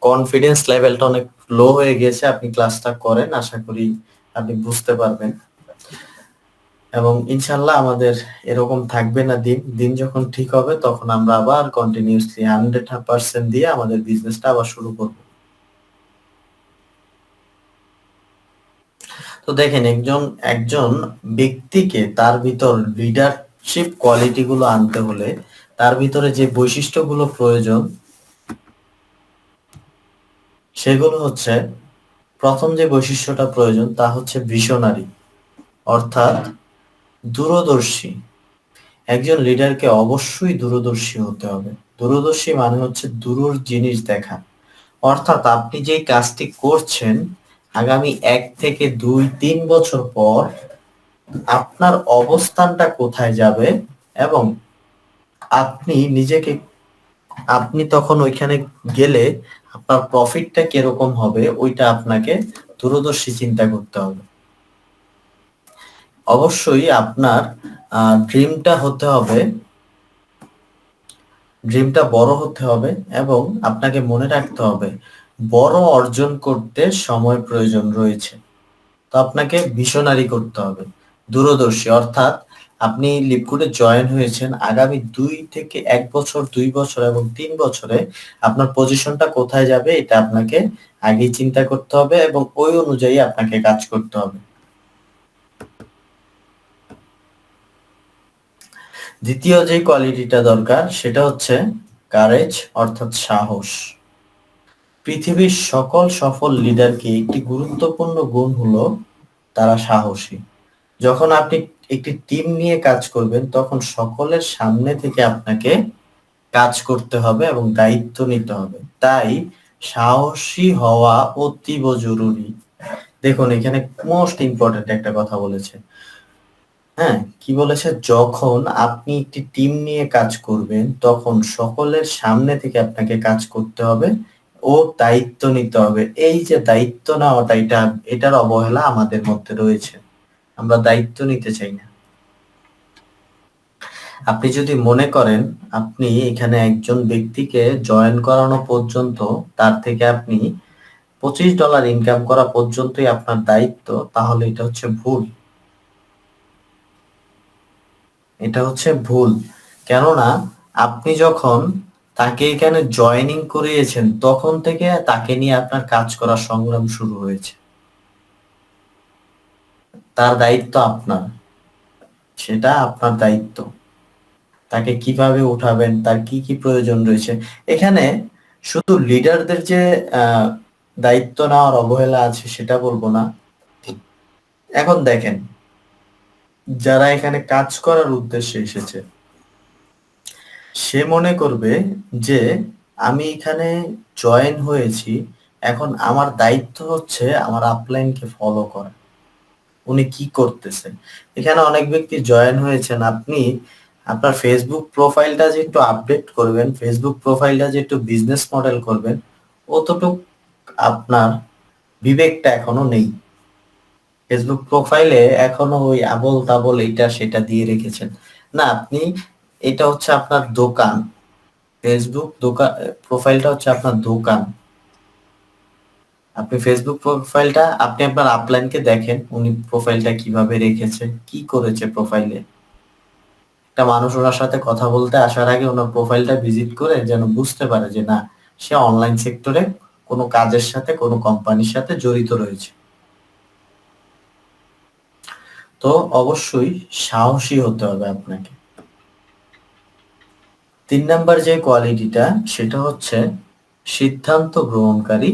Confidence লেভেলটা অনেক লো হয়ে গেছে, আপনি ক্লাসটা করেন, আশা করি আপনি বুঝতে পারবেন। এবং ইনশাল্লাহ আমাদের এরকম থাকবে না। দিন দিন যখন ঠিক হবে তখন আমরা আবার কন্টিনিউসলি 100% দিয়ে আমাদের বিজনেসটা আবার শুরু করব। তো দেখেন, একজন একজন ব্যক্তিকে তার ভিতর লিডারশিপ কোয়ালিটি গুলো আনতে হলে তার ভিতরে যে বৈশিষ্ট্যগুলো প্রয়োজন সেগুলো হচ্ছে, প্রথম যে বৈশিষ্ট্যটা প্রয়োজন তা হচ্ছে ভিশনারি, অর্থাৎ দূরদর্শী। একজন লিডারকে অবশ্যই দূরদর্শী হতে হবে। দূরদর্শী মানে হচ্ছে দূরের জিনিস দেখা, অর্থাৎ আপনি যে কাজটি করছেন আগামী 1 থেকে 2-3 বছর পর আপনার অবস্থানটা কোথায় যাবে এবং আপনি নিজেকে, আপনি তখন ওইখানে গেলে আপনার প্রফিটটা কিরকম হবে ওইটা আপনাকে দূরদর্শী চিন্তা করতে হবে। অবশ্যই আপনার ড্রিমটা হতে হবে, ড্রিমটা বড় হতে হবে এবং আপনাকে মনে রাখতে হবে বড় অর্জন করতে সময় প্রয়োজন রয়েছে। তো আপনাকে ভিশনারি করতে হবে, দূরদর্শী, অর্থাৎ আপনি লিপকুডে জয়েন হয়েছেন, আগামী 2 থেকে 1 বছর, 2 বছর এবং 3 বছরে আপনার পজিশনটা কোথায় যাবে এটা আপনাকে আগেই চিন্তা করতে হবে এবং ওই অনুযায়ী আপনাকে কাজ করতে হবে। দ্বিতীয় যে কোয়ালিটিটা দরকার সেটা হচ্ছে কারেজ, অর্থাৎ সাহস। পৃথিবীর সকল সফল লিডারকে একটি গুরুত্বপূর্ণ গুণ হলো তারা সাহসী। যখন আপনি একটি টিম নিয়ে কাজ করবেন তখন সকলের সামনে থেকে আপনাকে কাজ করতে হবে এবং দায়িত্ব নিতে হবে। তাই সাহসী হওয়া অতীব জরুরি। দেখুন এখানে মোস্ট ইম্পর্টেন্ট একটা কথা বলেছে। হ্যাঁ, কি বলেছে? যখন আপনি একটি টিম নিয়ে কাজ করবেন তখন সকলের সামনে থেকে আপনাকে কাজ করতে হবে ও দায়িত্ব নিতে হবে। এই যে দায়িত্ব নেওয়াটা, এটার অবহেলা আমাদের মধ্যে রয়েছে। আমরা দায়িত্ব নিতে চাই না। আপনি যদি মনে করেন আপনি এখানে একজন ব্যক্তিকে জয়েন করানো পর্যন্ত, তার থেকে আপনি $25 ইনকাম করা পর্যন্তই আপনার দায়িত্ব, তাহলে এটা হচ্ছে ভুল। এটা হচ্ছে ভুল। কেননা আপনি যখন তাকে এখানে জয়েনিং করিয়েছেন তখন থেকে তাকে নিয়ে আপনার কাজ করার সংগ্রাম শুরু হয়েছে। তার দায়িত্ব আপনার, সেটা আপনার দায়িত্ব। তাকে কিভাবে উঠাবেন, তার কি কি প্রয়োজন রয়েছে। এখানে শুধু লিডারদের যে দায়িত্ব নেওয়ার অবহেলা আছে সেটা বলবো না। এখন দেখেন, যারা এখানে কাজ করার উদ্দেশ্যে এসেছে সে মনে করবে যে আমি এখানে জয়েন হয়েছি, এখন আমার দায়িত্ব হচ্ছে আমার আপলাইনকে ফলো করা, উনি কি করতেছেন। এখানে অনেক ব্যক্তি জয়েন হয়েছেন, আপনি আপনার ফেসবুক প্রোফাইলটা যে একটু আপডেট করবেন, ফেসবুক প্রোফাইলটা যে একটু বিজনেস মডেল করবেন, অতটুক আপনার বিবেকটা এখনো নেই। ফেসবুক প্রোফাইলে এখনো ওই আবোল তাবোল এটা সেটা দিয়ে রেখেছেন। না, আপনি, এটা হচ্ছে আপনার দোকান। ফেসবুক দোকান, প্রোফাইলটা হচ্ছে আপনার দোকান। আপনি ফেসবুক প্রোফাইলটা, আপনি আপনার আপলাইনকে দেখেন উনি প্রোফাইলটা কিভাবে রেখেছে, কি করেছে প্রোফাইলে। একটা মানুষ ওনার সাথে কথা বলতে আসার আগে ওনার প্রোফাইলটা ভিজিট করে যেন বুঝতে পারে যে না, সে অনলাইন সেক্টরে কোনো কাজের সাথে, কোনো কোম্পানির সাথে জড়িত রয়েছে। তো অবশ্যই সাহসী হতে হবে আপনাকে। 3 নাম্বার যে কোয়ালিটিটা সেটা হচ্ছে সিদ্ধান্ত গ্রহণকারী,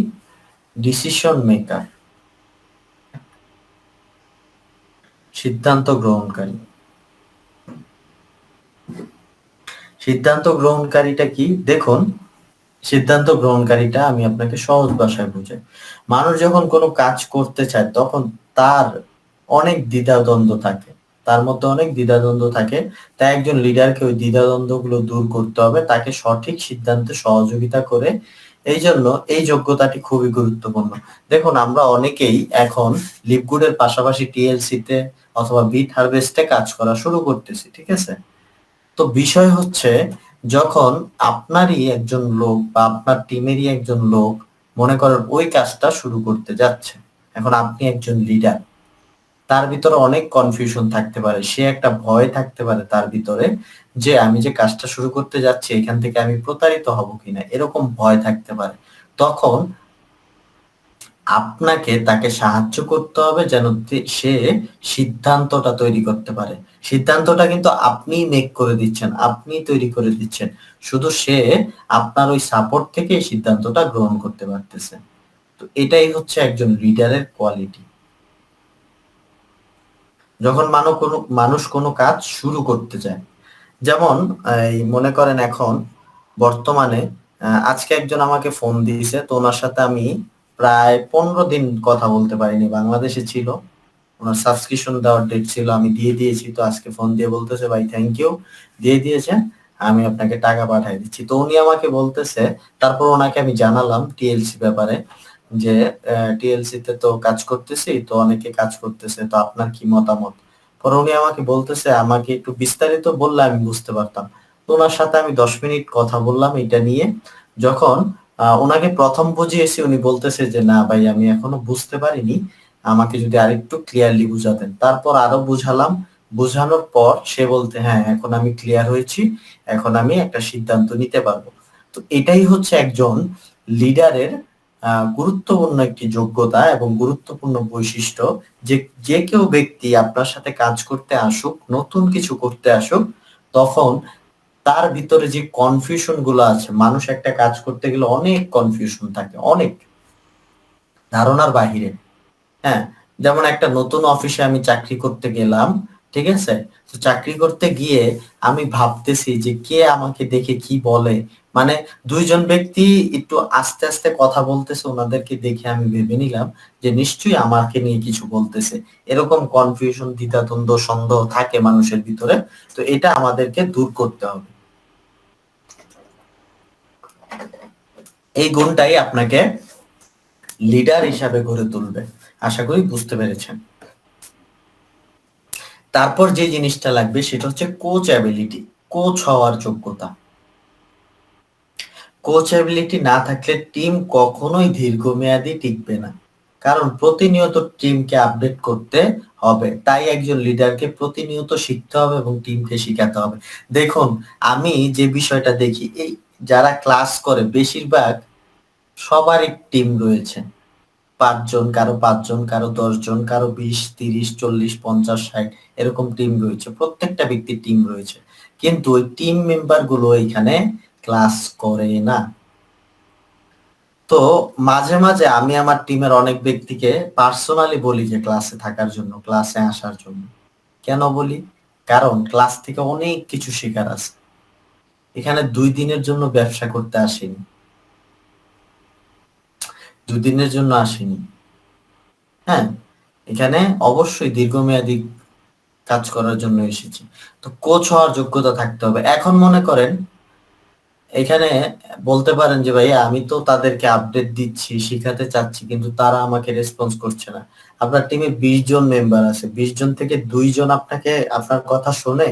ডিসিশন মেকার। সিদ্ধান্ত গ্রহণকারী, সিদ্ধান্ত গ্রহণকারীটা কি দেখুন। সিদ্ধান্ত গ্রহণকারীটা আমি আপনাকে সহজ ভাষায় বুঝাই। মানুষ যখন কোনো কাজ করতে চায় তখন তার অনেক দ্বিধাদ্বন্দ্ব থাকে, তার মধ্যে অনেক দ্বিধাদ্বন্দ্ব থাকে। তাই একজন লিডারকে ওই দ্বিধাদ্বন্দ্বগুলো দূর করতে হবে, তাকে সঠিক সিদ্ধান্তে সহযোগিতা করে। এই জন্য এই যোগ্যতাটি খুবই গুরুত্বপূর্ণ। দেখুন আমরা অনেকেই এখন লিপগুডের পাশাপাশি টিএলসি তে অথবা বিট হারভেস্টে কাজ করা শুরু করতেছি, ঠিক আছে? তো বিষয় হচ্ছে, যখন আপনারই একজন লোক বা আপনার টিমেরই একজন লোক মনে করেন ওই কাজটা শুরু করতে যাচ্ছে। এখন আপনি একজন লিডার, তার ভিতরে অনেক কনফিউশন থাকতে পারে, সে একটা ভয় থাকতে পারে তার ভিতরে যে আমি যে কাজটা শুরু করতে যাচ্ছি এখান থেকে আমি প্রতারিত হব কিনা, এরকম ভয় থাকতে পারে। তখন আপনাকে তাকে সাহায্য করতে হবে যেন সে সিদ্ধান্তটা তৈরি করতে পারে। সিদ্ধান্তটা কিন্তু আপনিই মেক করে দিচ্ছেন, আপনিই তৈরি করে দিচ্ছেন। শুধু সে আপনার ওই সাপোর্ট থেকে এই সিদ্ধান্তটা গ্রহণ করতে পারতেছে। তো এটাই হচ্ছে একজন লিডারের কোয়ালিটি। যখন মানুষ কোনো কাজ শুরু করতে চায়, যেমন এই মনে করেন এখন বর্তমানে আজকে একজন আমাকে ফোন দিয়েছে, তো ওনার সাথে আমি প্রায় 15 দিন কথা বলতে পারিনি। বাংলাদেশে ছিল, ওনার সাবস্ক্রিপশন দেওয়ার ডেট ছিল, আমি দিয়ে দিয়েছি। তো আজকে ফোন দিয়ে বলতেছে ভাই থ্যাংক ইউ, দিয়ে দিয়েছেন, আমি আপনাকে টাকা পাঠিয়ে দিচ্ছি। তো উনি আমাকে বলতেছে, তারপর ওনাকে আমি জানালাম টিএলসি ব্যাপারে যে টিএলসি তে তো কাজ করতেছি, তো অনেকে কাজ করতেছে, তো আপনার কি মতামত। পরে উনি আমাকে বলতেছে, আমাকে একটু বিস্তারিত বললে আমি বুঝতে পারতাম। তো ওনার সাথে আমি 10 মিনিট কথা বললাম এটা নিয়ে। যখন ওনাকে প্রথম বুঝিয়েছি, উনি বলতেছে যে না ভাই আমি এখনো বুঝতে পারিনি, আমাকে যদি আরেকটু ক্লিয়ারলি বুঝাতেন। তারপর আরো বুঝালাম, বুঝানোর পর সে বলতে হ্যাঁ এখন আমি ক্লিয়ার হয়েছি, এখন আমি একটা সিদ্ধান্ত নিতে পারবো। তো এটাই হচ্ছে একজন লিডারের গুরুত্বপূর্ণ একটি যোগ্যতা এবং গুরুত্বপূর্ণ বৈশিষ্ট্য, যে যে কেউ ব্যক্তি আপনার সাথে কাজ করতে আসুক, নতুন কিছু করতে আসুক, তখন তার ভিতরে যে কনফিউশন গুলো আছে, মানুষ একটা কাজ করতে গেলে অনেক কনফিউশন থাকে, অনেক ধারণার বাহিরে। হ্যাঁ, যেমন একটা নতুন অফিসে আমি চাকরি করতে গেলাম, ঠিক আছে? তো চাকরি করতে গিয়ে আমি ভাবতেছি যে কে আমাকে দেখে কি বলে। মানে দুইজন ব্যক্তি একটু আস্তে আস্তে কথা বলতেছে, ওনাদেরকে দেখে আমি ভেবে নিলাম যে নিশ্চয়ই আমাকে নিয়ে কিছু বলতেছে। এরকম কনফিউশন, দ্বিধাদ্বন্দ্ব, সন্দেহ থাকে মানুষের ভিতরে। তো এটা আমাদেরকে দূর করতে হবে। এই গুণটাই আপনাকে লিডার হিসাবে গড়ে তুলবে। আশা করি বুঝতে পেরেছেন। তারপর যে জিনিসটা লাগবে সেটা হচ্ছে কোচ অ্যাবিলিটি, কোচ হওয়ার যোগ্যতা। কোচ অ্যাবিলিটি না থাকলে টিম কখনোই দীর্ঘমেয়াদী টিকবে না। কারণ প্রতিনিয়ত টিমকে আপডেট করতে হবে। তাই একজন লিডারকে প্রতিনিয়ত শিখতে হবে এবং টিমকে শিখাতে হবে। দেখুন, আমি যে বিষয়টা দেখি, এই যারা ক্লাস করে বেশিরভাগ সবারই টিম রয়েছে। 5 জন, কারো 5 জন, কারো 10 জন, কারো 20, 30, 40, 50, 60 এরকম টিম রয়েছে। প্রত্যেকটা ব্যক্তির টিম রয়েছে। কিন্তু ওই টিম মেম্বার গুলো এখানে ক্লাস করে না। তো মাঝে মাঝে আমি আমার টিমের অনেক ব্যক্তিকে পার্সোনালি বলি যে ক্লাসে থাকার জন্য, ক্লাসে আসার জন্য। কেন বলি? কারণ ক্লাস থেকে অনেক কিছু শেখার আছে। এখানে 2 দিনের জন্য ব্যবসা করতে আসেনি, 2 দিনের জন্য আসেনি। হ্যাঁ, এখানে অবশ্যই দীর্ঘমেয়াদী কাজ করার জন্য এসেছি। তো কোচ হওয়ার যোগ্যতা থাকতে হবে। এখন মনে করেন এখানে বলতে পারেন যে ভাইয়া আমি তো তাদেরকে আপডেট দিচ্ছি, শিখাতে চাচ্ছি, কিন্তু তারা আমাকে রেসপন্স করছে না। আপনার টিমে 20 জন মেম্বার আছে, 20 জন থেকে 2 জন আপনাকে আপনার কথা শোনে,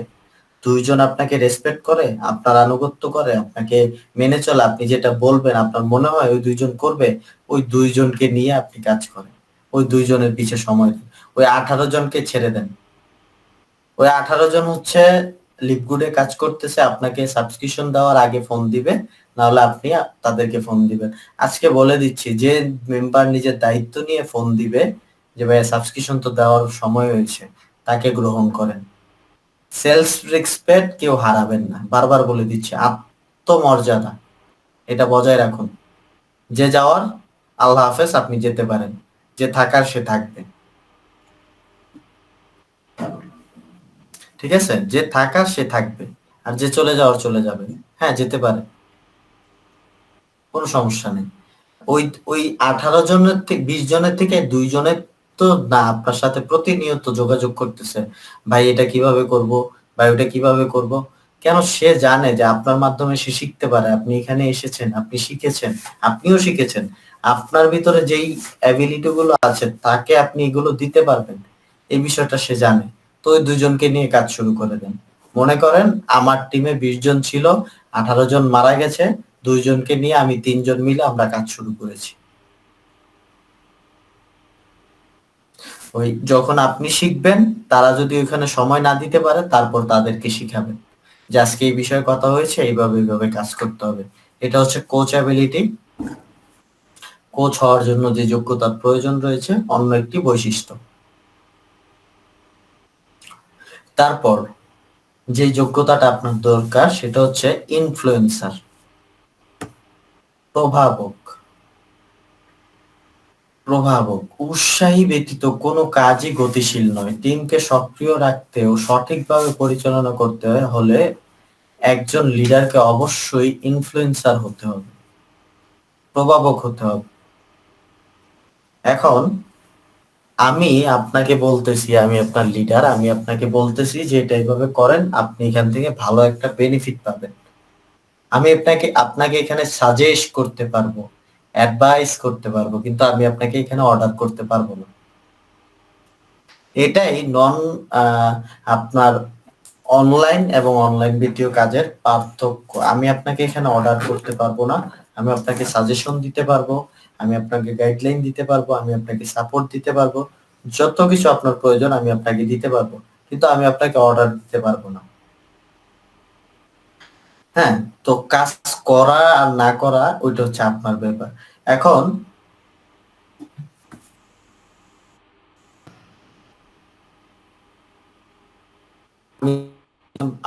2 জন আপনাকে রেসপেক্ট করে, আপনার আনুগত্য করে, আপনাকে মেনে চলে। আপনি যেটা বলবেন আপনার মনে হয় ওই 2 জন করবে, ওই 2 জনকে নিয়ে আপনি কাজ করেন। ওই 2 জনের পিছে সময় দেন। ওই 18 জনকে ছেড়ে দেন। ওই 18 জন হচ্ছে লিপগুডে কাজ করতেছে, আপনাকে সাবস্ক্রিপশন দেওয়ার আগে ফোন দিবে, না হলে আপনি তাদেরকে ফোন দিবেন। আজকে বলে দিচ্ছি, যে মেম্বার নিজের দায়িত্ব নিয়ে ফোন দিবে যে ভাই সাবস্ক্রিপশন তো দেওয়ার সময় হয়েছে, তাকে গ্রহণ করেন। সেলফ রেসপেক্ট কেউ হারাবেন না, বারবার বলে দিচ্ছি। আত্মমর্যাদা এটা বজায় রাখুন। যে যাওয়ার আল্লাহ হাফেজ, আপনি যেতে পারেন। যে থাকার সে থাকবে, ঠিক আছে? যে থাকার সে থাকবে, আর যে চলে যাওয়ার চলে যাবে। হ্যাঁ, যেতে পারে, কোনো সমস্যা নেই। ওই ওই 18 জনের থেকে 20 জনের থেকে 2 জনের তো না আপনার সাথে প্রতিনিয়ত যোগাযোগ করতেছে, ভাই এটা কিভাবে করব, ভাই ওটা কিভাবে করব। কেন? সে জানে যে আপনার মাধ্যমে সে শিখতে পারে। আপনি এখানে এসেছেন, আপনি শিখেছেন, আপনিও শিখেছেন। আপনার ভিতরে যেই অ্যাবিলিটি গুলো আছে তাকে আপনি এগুলো দিতে পারবেন, এই বিষয়টা সে জানে। তো ওই 2 জনকে নিয়ে কাজ শুরু করে দেন। মনে করেন আমার টিমে 20 জন ছিল, 18 জন মারা গেছে, 2 জনকে নিয়ে আমি 3 জন মিলে আমরা কাজ শুরু করেছি। ওই যখন আপনি শিখবেন, তারা যদি ওইখানে সময় না দিতে পারে, তারপর তাদেরকে শিখাবেন যে আজকে এই বিষয়ে কথা হয়েছে, এইভাবে এইভাবে কাজ করতে হবে। এটা হচ্ছে কোচএবিলিটি। কোচ হওয়ার জন্য যে যোগ্যতার প্রয়োজন রয়েছে, অন্য একটি বৈশিষ্ট্য। তারপর যে যোগ্যতাটা আপনার দরকার সেটা হচ্ছে ইনফ্লুয়েন্সার, প্রভাবক। প্রভাবক উৎসাহী ব্যতীত কোনো কাজই গতিশীল নয়। টিমকে সক্রিয় রাখতে ও সঠিকভাবে পরিচালনা করতে হলে একজন লিডারকে অবশ্যই ইনফ্লুয়েন্সার হতে হবে, প্রভাবক হতে হবে। এখন আমি আপনাকে বলতেছি, আমি আপনার লিডার, আমি আপনাকে বলতেছি যে এটা এইভাবে করেন, আপনি এখান থেকে ভালো একটা বেনিফিট পাবেন। আমি আপনাকে আপনাকে এখানে সাজেস্ট করতে পারবো, অ্যাডভাইস করতে পারবো, কিন্তু আমি আপনাকে এখানে অর্ডার করতে পারবো না। এটাই নন আপনার অনলাইন এবং অনলাইন ভিডিও কাজের পার্থক্য। আমি আপনাকে এখানে অর্ডার করতে পারবো না, আমি আপনাকে সাজেশন দিতে পারবো, আমি আপনাকে গাইডলাইন দিতে পারবো, আমি আপনাকে সাপোর্ট দিতে পারবো, যত কিছু আপনার প্রয়োজন আমি আপনাকে দিতে পারবো, কিন্তু আমি আপনাকে অর্ডার দিতে পারবো না। হ্যাঁ, তো কাজ করা আর না করা ওইটা হচ্ছে আপনার ব্যাপার। এখন আমি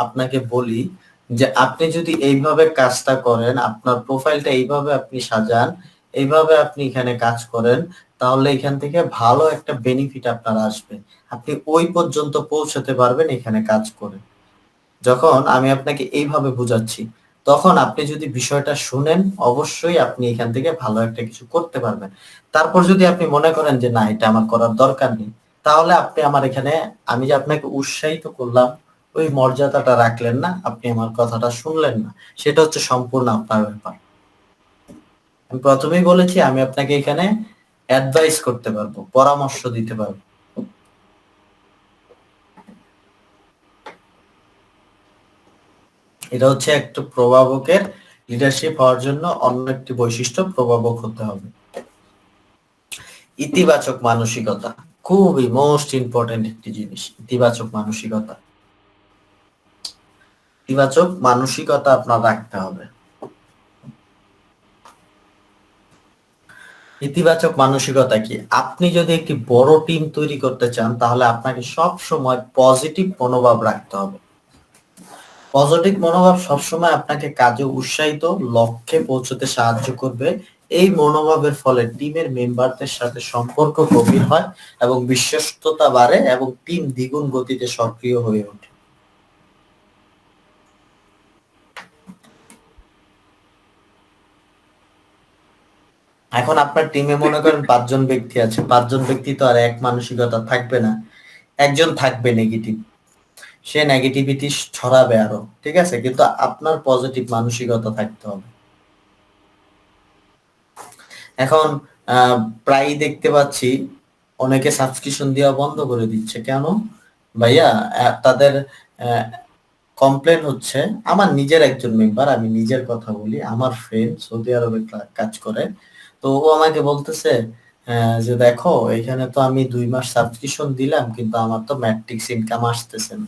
আপনাকে বলি যে আপনি যদি এইভাবে কাজটা করেন, আপনার প্রোফাইলটা এইভাবে আপনি সাজান, এইভাবে আপনি এখানে কাজ করেন, তাহলে এখান থেকে ভালো একটা বেনিফিট আপনার আসবে। আপনি ওই পর্যন্ত পৌঁছাতে পারবেন এখানে কাজ করে। যখন আমি আপনাকে এইভাবে বুঝাচ্ছি, তখন আপনি যদি বিষয়টা শুনেন, অবশ্যই আপনি এখান থেকে ভালো একটা কিছু করতে পারবেন। তারপর যদি আপনি মনে করেন যে না, এটা আমার করার দরকার নেই, তাহলে আপনি আমার এখানে, আমি যে আপনাকে উৎসাহিত করলাম, ওই মর্যাদাটা রাখলেন না, আপনি আমার কথাটা শুনলেন না, সেটা হচ্ছে সম্পূর্ণ আপনার ব্যাপার। আমি প্রথমেই বলেছি আমি আপনাকে এখানে অ্যাডভাইস করতে পারবো, পরামর্শ দিতে পারবো। এটা হচ্ছে একটা প্রভাবকের, লিডারশিপ হওয়ার জন্য অন্য একটি বৈশিষ্ট্য প্রভাবক হতে হবে। ইতিবাচক মানসিকতা খুবই মোস্ট ইম্পর্টেন্ট একটি জিনিস। ইতিবাচক মানসিকতা, ইতিবাচক মানসিকতা আপনার রাখতে হবে। ইতিবাচক মানসিকতা কি? আপনি যদি একটি বড় টিম তৈরি করতে চান, তাহলে আপনাকে সব সময় পজিটিভ মনোভাব রাখতে হবে। পজিটিভ মনোভাব সবসময় আপনাকে কাজে উৎসাহিত, লক্ষ্যে পৌঁছতে সাহায্য করবে। এই মনোভাবের ফলে টিমের মেম্বারদের সাথে সম্পর্ক গভীর হয় এবং বিশ্বস্ততা বাড়ে এবং টিম দ্বিগুণ গতিতে সক্রিয় হয়ে ওঠে। এখন আপনার টিমে মনে করেন 5 জন ব্যক্তি আছে, 5 জন ব্যক্তি তো আর এক মানসিকতা থাকবে না, একজন থাকবে নেগেটিভ, সে নেগেটিভিটি ছড়াবে আরো, ঠিক আছে, কিন্তু আপনার পজিটিভ মানসিকতা থাকতে হবে। এখন প্রায়ই দেখতে পাচ্ছি অনেকে সাবস্ক্রিপশন দেওয়া বন্ধ করে দিচ্ছে। কেন ভাইয়া? তাদের কমপ্লেন হচ্ছে, আমার নিজের একজন মেম্বার, আমি নিজের কথা বলি, আমার ফ্রেন্ড সৌদি আরবে কাজ করে, তো ও আমাকে বলতেছে যে দেখো, এখানে তো আমি 2 মাস সাবস্ক্রিপশন দিলাম, কিন্তু আমার তো ম্যাট্রিক্স ইনকাম আসতেছে না।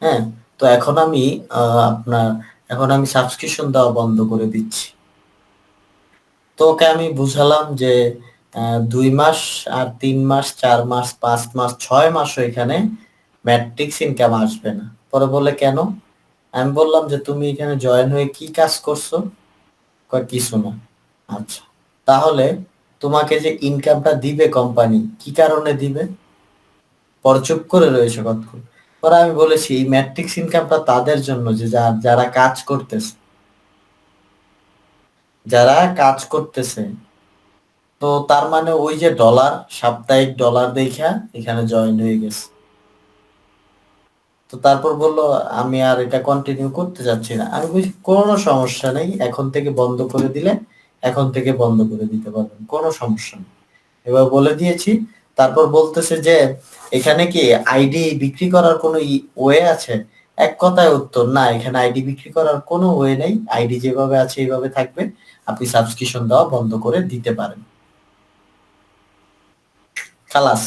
হ্যাঁ, তো এখন আমি আপনার, এখন আমি সাবস্ক্রিপশন দেওয়া বন্ধ করে দিচ্ছি। তো ওকে আমি বুঝালাম যে 2 মাস আর 3 মাস, 4 মাস, 5 মাস, 6 মাসও এখানে ম্যাট্রিক্স ইনকাম আসবে না। পরে বলে কেন? আমি বললাম যে তুমি এখানে জয়েন হয়ে কি কাজ করছো? কয় কিছু না। আচ্ছা, তাহলে তোমাকে যে ইনকামটা দিবে কোম্পানি, কি কারণে দিবে? পরে চুপ করে রয়েছে কতক্ষণ। পরে আমি বলেছি এই ম্যাট্রিক্স ইনকামটা তাদের জন্য যে যারা কাজ করতেছে, যারা কাজ করতেছে। তো তার মানে ওই যে ডলার, সাপ্তাহিক ডলার দেখা এখানে জয়েন হয়ে গেছে। তো তারপর বলল আমি আর এটা কন্টিনিউ করতে চাচ্ছি না। আমি বলছি কোনো সমস্যা নেই, এখন থেকে বন্ধ করে দিলে এখন থেকে বন্ধ করে দিতে পারবেন, কোনো সমস্যা নেই। এবার বলে দিয়েছি। তারপর বলতেছে যে এখানে কি আইডি বিক্রি করার কোনো ওয়ে আছে? এক কথায় উত্তর, না, এখানে আইডি বিক্রি করার কোনো ওয়ে নেই, আইডি যেভাবে আছে এইভাবে থাকবে, আপনি সাবস্ক্রিপশন দেওয়া বন্ধ করে দিতে পারেন। খালাস,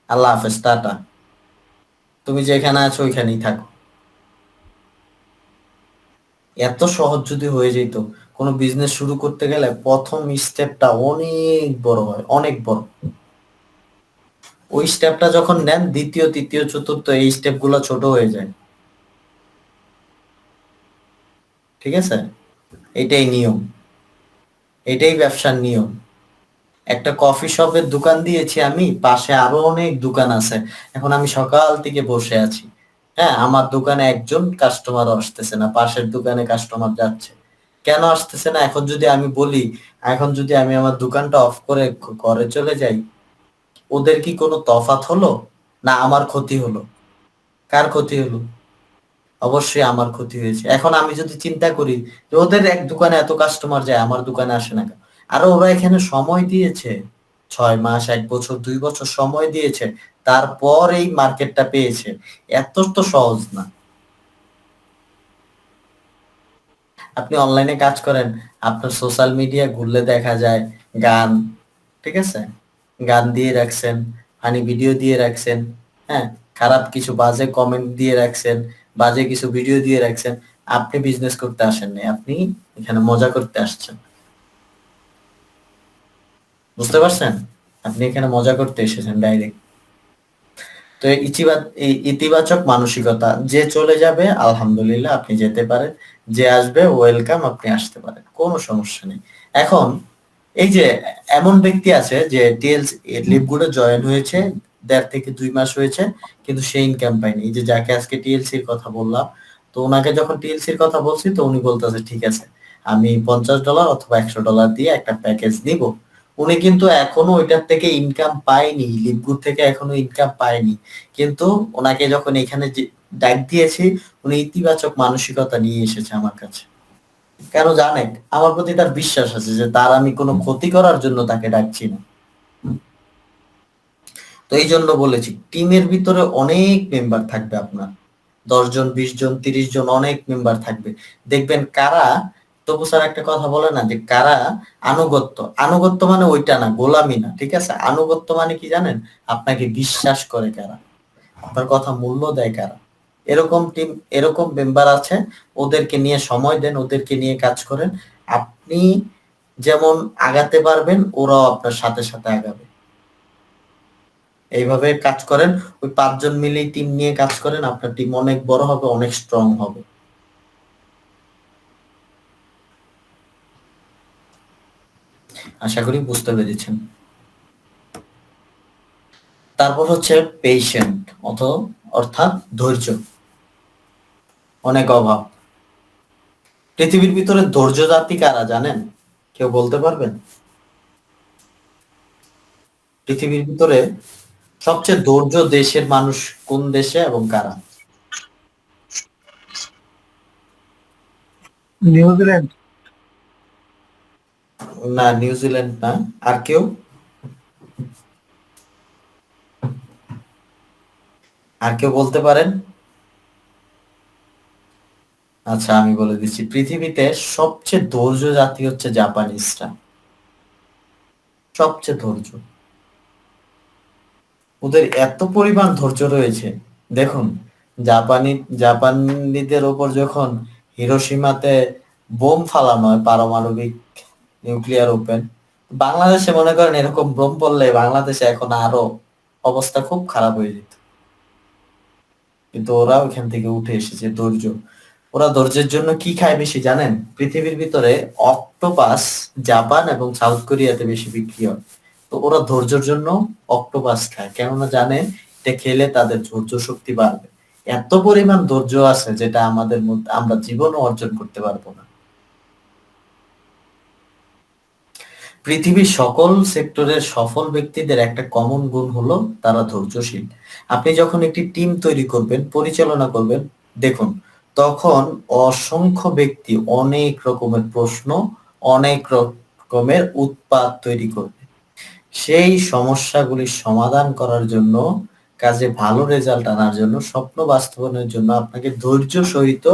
আল্লাহ হাফেজ, টাটা, তুমি যেখানে আছো ওইখানেই থাকো। এত সহজ যদি হয়ে যেত, কোনো বিজনেস শুরু করতে গেলে প্রথম স্টেপটা অনেক বড় হয়, অনেক বড়। ওই স্টেপটা যখন নেন, দ্বিতীয় তৃতীয় চতুর্থ এই স্টেপ গুলো ছোট হয়ে যায়। ঠিক আছে, এটাই নিয়ম, এটাই ব্যবসার নিয়ম। একটা কফি শপের দোকান দিয়েছি আমি, পাশে আরো অনেক দোকান আছে। এখন আমি সকাল থেকে বসে আছি, হ্যাঁ, আমার দোকানে একজন কাস্টমারও আসতেছে না, পাশের দোকানে কাস্টমার যাচ্ছে। কেন আসতেছে না? এখন যদি আমি বলি, এখন যদি আমি আমার দোকানটা অফ করে ঘরে চলে যাই, ওদের কি কোনো তফাৎ হলো? না আমার ক্ষতি হলো? কার ক্ষতি হলো? অবশ্যই আমার ক্ষতি হয়েছে। এখন আমি যদি চিন্তা করি যে ওদের এক দোকানে এত কাস্টমার যায়, আমার দোকানে আসে না কেন? আর ওরা এখানে সময় দিয়েছে 6 মাস, 1 বছর, 2 বছর সময় দিয়েছে, তারপর এই মার্কেটটা পেয়েছে। এত তো সহজ না। আপনি অনলাইনে কাজ করেন, আপনার সোশ্যাল মিডিয়া ঘুরলে দেখা যায় গান, ঠিক আছে, গান দিয়ে রাখছেন, ফানি ভিডিও দিয়ে রাখছেন, হ্যাঁ, খারাপ কিছু বাজে কমেন্ট দিয়ে রাখছেন, বাজে কিছু ভিডিও দিয়ে রাখছেন। আপনি বিজনেস করতে আসেন নাই, আপনি এখানে মজা করতে আসছেন। বুঝতে পারছেন? আপনি এখানে মজা করতে এসেছেন ডাইরেক্ট। তো এই ইতিবাচক মানসিকতা, যে চলে যাবে আলহামদুলিল্লাহ, আপনি যেতে পারেন, যে আসবে ওয়েলকাম, আপনি আসতে পারেন, কোনো সমস্যা নেই। এখন এই যে এমন ব্যক্তি আছে যে টিএলসি লিপগুডে জয়েন হয়েছে, 1.5 থেকে 2 মাস হয়েছে, কিন্তু সে ইনকাম পায়নি। এই যে যাকে আজকে টিএলসির কথা বললাম, তো ওনাকে যখন টিএলসির কথা বলছি, তো উনি বলতেছে ঠিক আছে, আমি $50 অথবা $100 দিয়ে একটা প্যাকেজ নিব। উনি কিন্তু এখনো ওইটার থেকে ইনকাম পায়নি, লিপগুড থেকে এখনো ইনকাম পায়নি। কিন্তু ওনাকে যখন এখানে ডাক দিয়েছি, উনি ইতিবাচক মানসিকতা নিয়ে এসেছে আমার কাছে। কেন জানেন? আমার প্রতি তার বিশ্বাস আছে যে তার আমি কোনো ক্ষতি করার জন্য তাকে ডাকছি না। তো এই জন্য বলেছি, টিমের ভিতরে অনেক মেম্বার থাকবে আপনার, 10 জন, 20 জন, 30 জন, অনেক মেম্বার থাকবে। দেখবেন কারা, তবু স্যার একটা কথা বলে না যে কারা আনুগত্য, আনুগত্য মানে ওইটা না, গোলামি না, ঠিক আছে? আনুগত্য মানে কি জানেন? আপনাকে বিশ্বাস করে কারা, আপনার কথা মূল্য দেয় কারা। এরকম টিম, এরকম মেম্বার আছে, ওদেরকে নিয়ে সময় দেন, ওদেরকে নিয়ে কাজ করেন। আপনি যেমন আগাতে পারবেন, ওরাও আপনার সাথে সাথে আগাবে। এইভাবে কাজ করেন, ওই 5 জন মিলেই টিম নিয়ে কাজ করেন, আপনার টিম অনেক বড় হবে, অনেক স্ট্রং হবে। আশা করি বুঝতে পেরেছেন। তারপর হচ্ছে পেশেন্ট, অর্থাৎ ধৈর্য, অনেক অভাব। পৃথিবীর ভিতরে ধৈর্য জাতি কারা জানেন? কেউ বলতে পারবেন? পৃথিবীর ভিতরে সবচেয়ে ধৈর্য দেশের মানুষ কোন দেশে এবং কারা? নিউজিল্যান্ড। না, নিউজিল্যান্ড না। আর কেউ? আর কেউ বলতে পারেন? আচ্ছা, আমি বলে দিচ্ছি, পৃথিবীতে সবচেয়ে ধৈর্য জাতি হচ্ছে জাপানিজরা, সবচেয়ে ধৈর্য। ওদের এত পরিমাণ ধৈর্য রয়েছে। দেখুন, জাপানি জাপানিদের ওপর যখন হিরোশিমাতে বোম ফালানো হয়, পারমাণবিক নিউক্লিয়ার ওপেন, বাংলাদেশে মনে করেন এরকম বোম পড়লে বাংলাদেশে এখন আরো অবস্থা খুব খারাপ হয়ে যেত। কিন্তু ওরা ওখান থেকে উঠে এসেছে, ধৈর্য। ওরা ধৈর্যের জন্য কি খায় বেশি জানেন? পৃথিবীর ভিতরে অক্টোপাস জাপান এবং সাউথ কোরিয়াতে বেশি বিক্রি হয়। তো ওরা ধৈর্যের জন্য অক্টোপাস খায়, কেননা জানে এটা খেলে তাদের ধৈর্য শক্তি বাড়বে। এত পরিমাণ ধৈর্য আছে যেটা আমাদের মধ্যে আমরা জীবনও অর্জন করতে পারবো না। পৃথিবীর সকল সেক্টরের সফল ব্যক্তিদের একটা কমন গুণ হলো তারা ধৈর্যশীল। আপনি যখন একটি টিম তৈরি করবেন, পরিচালনা করবেন, দেখুন, তখন অসংখ্য ব্যক্তি অনেক রকমের প্রশ্ন, অনেক রকমের উৎপাত তৈরি করবে। সেই সমস্যাগুলির সমাধান করার জন্য, কাজে ভালো রেজাল্ট আনার জন্য, স্বপ্ন বাস্তবায়নের জন্য আপনাকে ধৈর্য সহিত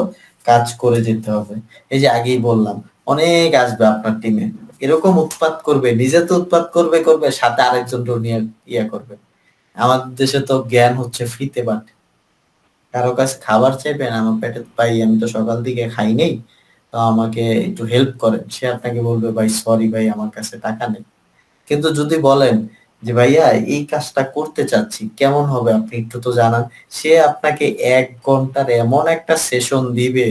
কাজ করে যেতে হবে। এই যে আগেই বললাম, অনেক আসবে আপনার টিমে, এরকম উৎপাত করবে, নিজে তো উৎপাত করবে করবে, সাথে আরেকজনকেও নিয়ে ইয়া করবে। আমাদের দেশে তো জ্ঞান হচ্ছে ফ্রিতে বাঁটে। কারো কাছে খাবার চাইবেন, আমার পেটে ভাই আমি তো সকাল থেকে খাই নেই, তো আমাকে একটু হেল্প করেন, সে আপনাকে বলবে ভাই সরি ভাই আমার কাছে টাকা নেই। কিন্তু যদি বলেন যে ভাইয়া এই কাজটা করতে চাচ্ছি, কেমন হবে আপনি একটু তো জানান, সে আপনাকে 1 ঘন্টার এমন একটা সেশন দিবে।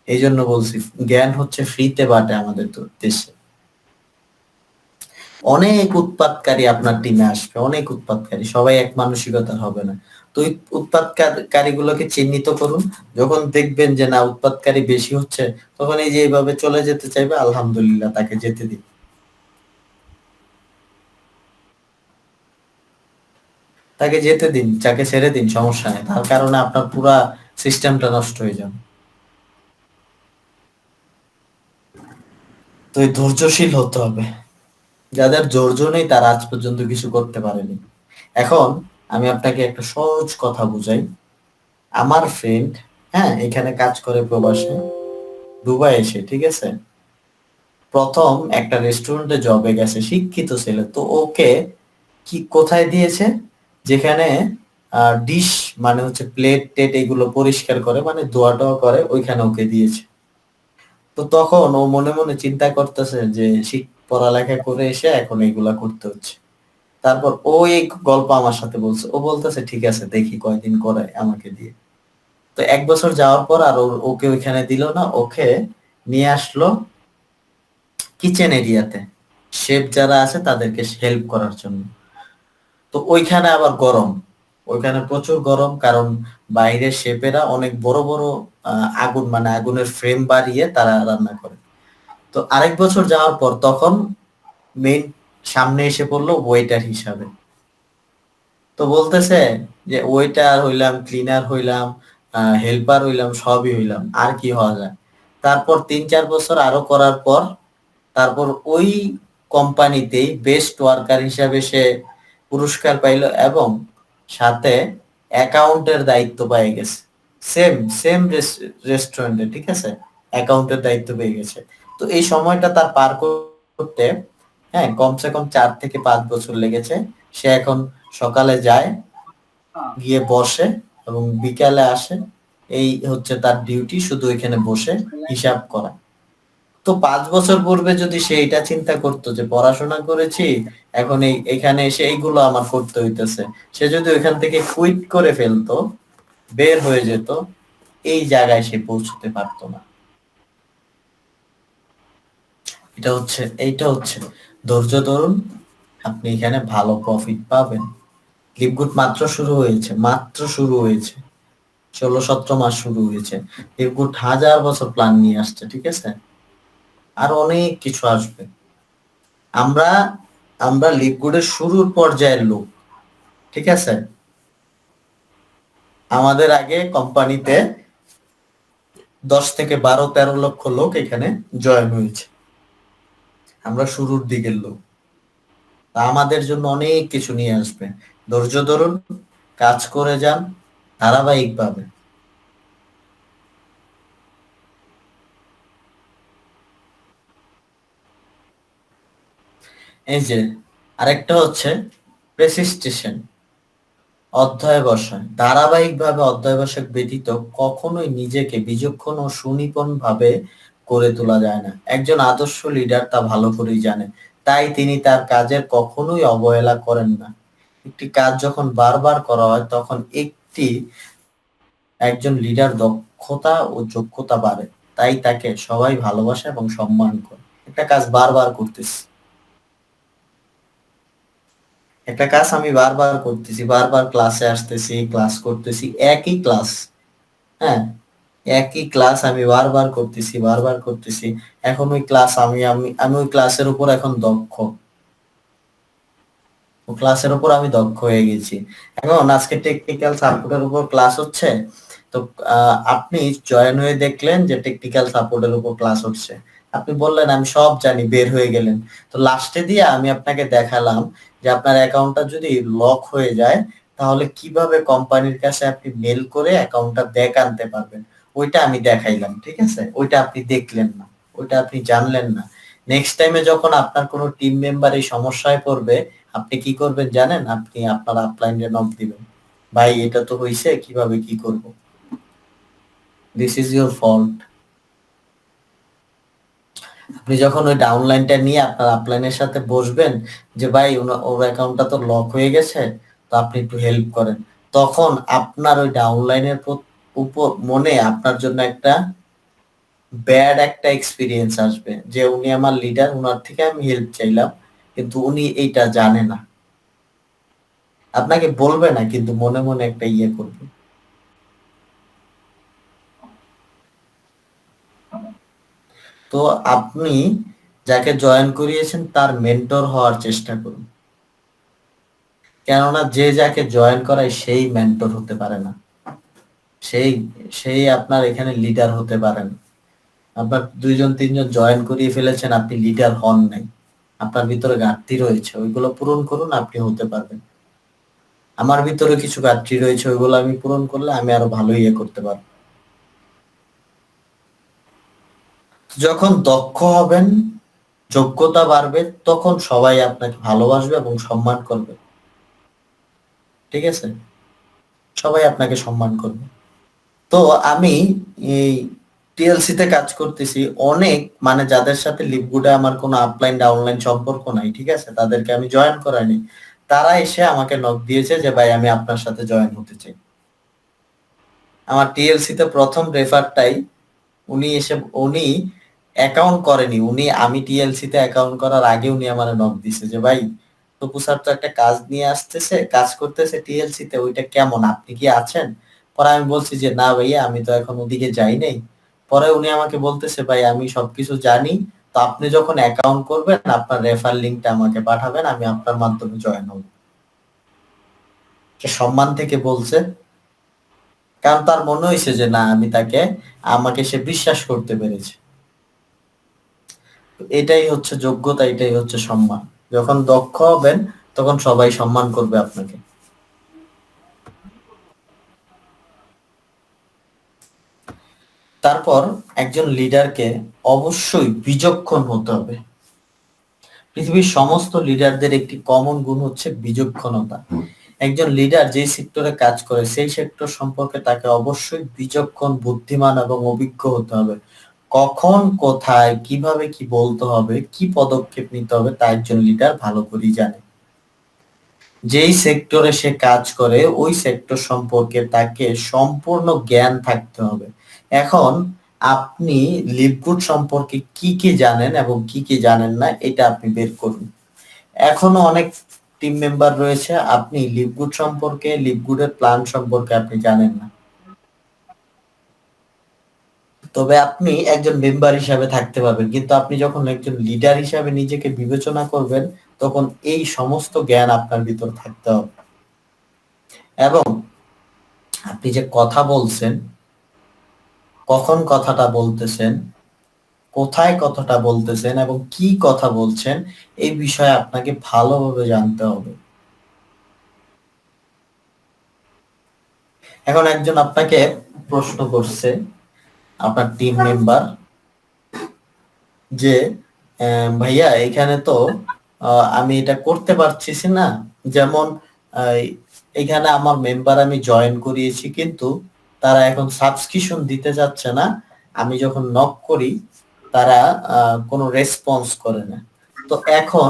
এই জন্য বলছি জ্ঞান হচ্ছে ফ্রিতে বাটে আমাদের তো দেশে। অনেক উৎপাতকারী আপনার টিমে আসবে, অনেক উৎপাতকারী, সবাই এক মানসিকতার হবে না। তো ওই উৎপাতকারী গুলোকে চিহ্নিত করুন। যখন দেখবেন যে না উৎপাতকারী বেশি হচ্ছে, তখন এই যে এইভাবে চলে যেতে চাইবে, আলহামদুলিল্লাহ তাকে যেতে দিন, তাকে যেতে দিন, তাকে ছেড়ে দিন, সমস্যা নেই। তার কারণে আপনার পুরা সিস্টেমটা নষ্ট হয়ে যাবে। তো এই ধৈর্যশীল হতে হবে। যাদের ধৈর্য নেই তারা আজ পর্যন্ত কিছু করতে পারেনি। এখন আমি আপনাকে একটা সহজ কথা বুঝাই। আমার ফ্রেন্ড, হ্যাঁ, এখানে কাজ করে প্রবাসে, দুবাই এসে, ঠিক আছে, প্রথম একটা রেস্টুরেন্টে জবে গেছে, শিক্ষিত ছেলে। তো ওকে কি কোথায় দিয়েছে, যেখানে ডিশ মানে হচ্ছে প্লেট টেট এগুলো পরিষ্কার করে, মানে ধোয়া টোয়া করে, ওইখানে ওকে দিয়েছে। তো তখন ও মনে মনে চিন্তা করতেছে যে পড়ালেখা করে এসে এখন এগুলা করতে হচ্ছে। তারপর ও এই গল্প আমার সাথে বলছে, ও বলতেছে ঠিক আছে দেখি কয়দিন করে আমাকে দিয়ে। তো 1 বছর যাওয়ার পর আর ওকে ওইখানে দিল না, ওকে নিয়ে আসলো কিচেন এরিয়াতে, শেফ যারা আছে তাদেরকে হেল্প করার জন্য। তো ওইখানে আবার গরম, ওইখানে প্রচুর গরম, কারণ বাইরের শেফেরা অনেক বড় বড় আগুন মানে আগুনের ফ্রেম বাড়িয়ে তারা রান্না করে। তো আরেক বছর যাওয়ার পর তখন মেইন সামনে এসে পড়লো ওয়েটার হিসাবে। তো বলতেছে যে ওয়েটার হইলাম, ক্লিনার হইলাম, হেল্পার হইলাম, সবই হইলাম, আর কি হওয়া যায়। তারপর 3-4 বছর আরো করার পর তারপর ওই কোম্পানিতেই বেস্ট ওয়ার্কার হিসাবে সে পুরস্কার পাইলো, এবং সাথে অ্যাকাউন্টের দায়িত্ব পেয়ে গেছে। সেম সেম রেস্টুরেন্টে, ঠিক আছে, অ্যাকাউন্টের দায়িত্ব পেয়ে গেছে। তো এই সময়টা তার পার করতে, হ্যাঁ, কমসে কম 4 থেকে 5 বছর লেগেছে। সে এখন সকালে যায়, গিয়ে বসে, এবং বিকালে আসে। এই হচ্ছে তার ডিউটি, শুধু এখানে বসে হিসাব করা। তো 5 বছর পূর্বে যদি সে এটা চিন্তা করতো যে পড়াশোনা করেছি, এখন এখানে এসে এইগুলো আমার করতে হইতেছে, সে যদি ওইখান থেকে কুইট করে ফেলতো, বের হয়ে যেত, এই জায়গায় সে পৌঁছতে পারতো না। এইটা হচ্ছে ধৈর্য ধরুন, আপনি এখানে ভালো প্রফিট পাবেন। লিপগুড মাত্র শুরু হয়েছে, মাত্র শুরু হয়েছে, 16-17 মাস শুরু হয়েছে। লিপগুড 1000 বছর প্ল্যান নিয়ে আসছে, ঠিক আছে, আর অনেক কিছু আসবে। আমরা আমরা লিপগুডের শুরুর পর্যায়ের লোক, ঠিক আছে। আমাদের আগে কোম্পানিতে 10 থেকে 12-13 লক্ষ লোক এখানে জয়েন হয়েছে। আমরা শুরুর দিকের লোক। তা আমাদের জন্য অনেক কিছু নিয়ে আসবে। ধৈর্য ধরুন, কাজ করে যান ধারাবাহিকভাবে। এই যে আরেকটা হচ্ছে প্রেসিস্টেশন, অধ্যবসায়। ধারাবাহিকভাবে অধ্যবসায় ব্যতীত কখনোই নিজেকে বিচক্ষণ ও সুনিপুণ ভাবে গড়ে তোলা যায় না। একজন আদর্শ লিডার তা ভালো করেই জানে, তাই তিনি তার কাজের কখনোই অবহেলা করেন না। একটি কাজ যখন বারবার করা হয় তখন একজন লিডার দক্ষতা ও যোগ্যতা বাড়ে, তাই তাকে সবাই ভালোবাসে এবং সম্মান করে। একটা কাজ বারবার করতেছি, একটা কাজ আমি বারবার করতেছি, বারবার ক্লাসে আসতেছি, ক্লাস করতেছি, একই ক্লাস, হ্যাঁ, একই ক্লাস আমি বারবার করতেছি, বারবার করতেছি। এখন ওই ক্লাস আমি আমি আমি ওই ক্লাসের উপর এখন দক্ষ, ও ক্লাসের উপর আমি দক্ষ হয়ে গেছি। এখন আজকে টেকনিক্যাল সাপোর্টের উপর ক্লাস হচ্ছে। তো আপনি জয়েন হয়ে দেখলেন যে টেকনিক্যাল সাপোর্টের উপর ক্লাস হচ্ছে, আপনি বললেন আমি সব জানি, বের হয়ে গেলেন। তো লাস্টে দিয়ে আমি আপনাকে দেখালাম যে আপনার অ্যাকাউন্টটা যদি লক হয়ে যায়, তাহলে কিভাবে কোম্পানির কাছে আপনি মেল করে অ্যাকাউন্টটা ব্যাক আনতে পারবেন, ওইটা আমি দেখাইলাম, ঠিক আছে। ওইটা আপনি দেখলেন না, ওইটা আপনি জানলেন না। নেক্সট টাইমে যখন আপনার কোনো টিম মেম্বার এই সমস্যায় পড়বে, আপনি কি করবেন জানেন? আপনি আপনার আপলাইনে নক দিবেন, ভাই এটা তো হইছে, কিভাবে কি করব? This is your fault. আপনি যখন ওই ডাউনলাইনটা নিয়ে আপনার আপলাইনের সাথে বসবেন যে ভাই ওর অ্যাকাউন্টটা তো লক হয়ে গেছে, তো আপনি একটু হেল্প করেন, তখন আপনার ওই ডাউনলাইনের উপর মনে আপনার জন্য একটা ব্যাড একটা এক্সপিরিয়েন্স আসবে যে উনি আমার লিডার, উনার থেকে আমি হেল্প চাইলাম কিন্তু উনি এইটা জানে না। আপনাকে বলবে না কিন্তু মনে মনে একটা ইয়ে করবে। তো আপনি যাকে জয়েন করিয়েছেন তার মেন্টর হওয়ার চেষ্টা করুন, কেননা যে যাকে জয়েন করায় সেই মেন্টর হতে পারে না, সেই সেই আপনার এখানে লিডার হতে পারেন। আপনার 2 জন 3 জন জয়েন করিয়ে ফেলেছেন, আপনি লিডার হন নাই, আপনার ভিতরে ঘাটতি রয়েছে, ওইগুলো পূরণ করুন, আপনি হতে পারবেন। আমার ভিতরে কিছু ঘাটতি রয়েছে, ওইগুলো আমি পূরণ করলে আমি আরো ভালো ইয়ে করতে পারবো। যখন দক্ষ হবেন, যোগ্যতা বাড়বে, তখন সবাই আপনাকে ভালোবাসবে এবং সম্মান করবে। ঠিক আছে? সবাই আপনাকে সম্মান করবে। তো আমি এই টিএলসি তে কাজ করতেছি, অনেক মানে যাদের সাথে লিভগুডে আমার কোনো আপলাইন ডাউনলাইন সম্পর্ক নাই, ঠিক আছে, তাদেরকে আমি জয়েন করাইনি, তারা এসে আমাকে নক দিয়েছে যে ভাই আমি আপনার সাথে জয়েন হতে চাই। আমার টিএলসি তে প্রথম রেফারটাই উনি অ্যাকাউন্ট করেনি, আমি টিএলসি তে অ্যাকাউন্ট করার আগে উনি আমার নক দিছে যে ভাই তপু স্যার তো একটা কাজ নিয়ে আসতেছে, কাজ করতেছে টিএলসি তে, ওইটা কেমন, আপনি কি আছেন? পরে আমি বলছি যে না ভাইয়া, আমি তো এখন ওদিকে যাই নাই। পরে উনি আমাকে বলতেছে ভাই আমি সবকিছু জানি, তো আপনি যখন অ্যাকাউন্ট করবেন আপনার রেফার লিংকটা আমাকে পাঠাবেন, আমি আপনার মাধ্যমে জয়েন হব। সে সম্মান থেকে বলছে, কারণ তার মনে হয়েছে যে না আমি তাকে, আমাকে সে বিশ্বাস করতে পেরেছে। এটাই হচ্ছে যোগ্যতা, এটাই হচ্ছে সম্মান। যখন দক্ষ হবেন তখন সবাই সম্মান করবে আপনাকে। তারপর একজন লিডারকে অবশ্যই বিচক্ষণ হতে হবে। পৃথিবীর সমস্ত লিডারদের একটি কমন গুণ হচ্ছে বিচক্ষণতা। একজন লিডার যে সেক্টরে কাজ করে সেই সেক্টর সম্পর্কে তাকে অবশ্যই বিচক্ষণ, বুদ্ধিমান এবং অভিজ্ঞ হতে হবে। কখন, কোথায়, কিভাবে কি বলতে হবে, কি পদক্ষেপ নিতে হবে তা একজন লিডার ভালো করেই জানে। যেই সেক্টরে সে কাজ করে ওই সেক্টর সম্পর্কে তাকে সম্পূর্ণ জ্ঞান থাকতে হবে। এখন আপনি লিভগুড সম্পর্কে কি কি জানেন এবং কি কি জানেন না এটা আপনি বের করুন। এখনো অনেক টিম মেম্বার রয়েছে আপনি লিভগুড সম্পর্কে, লিভগুডের প্ল্যান সম্পর্কে আপনি জানেন না। তবে আপনি একজন মেম্বার হিসাবে থাকতে পারবেন, কিন্তু আপনি যখন একজন লিডার হিসাবে নিজেকে বিবেচনা করবেন তখন এই সমস্ত জ্ঞান আপনার ভিতর থাকতে হবে। এবং আপনি যে কথা বলছেন, কখন কথাটা বলতেছেন, কোথায় কথাটা বলতেছেন এবং কি কথা বলছেন, এই বিষয়ে আপনাকে ভালোভাবে জানতে হবে। এখন একজন আপনাকে প্রশ্ন করছে, আপনার টিম মেম্বার, যে ভাইয়া এখানে তো আমি এটা করতে পারছিস না, যেমন আহ, এখানে আমার মেম্বার আমি জয়েন করিয়েছি কিন্তু তারা এখন সাবস্ক্রিপশন দিতে যাচ্ছে না, আমি যখন নক করি তারা কোনো রেসপন্স করে না। তো এখন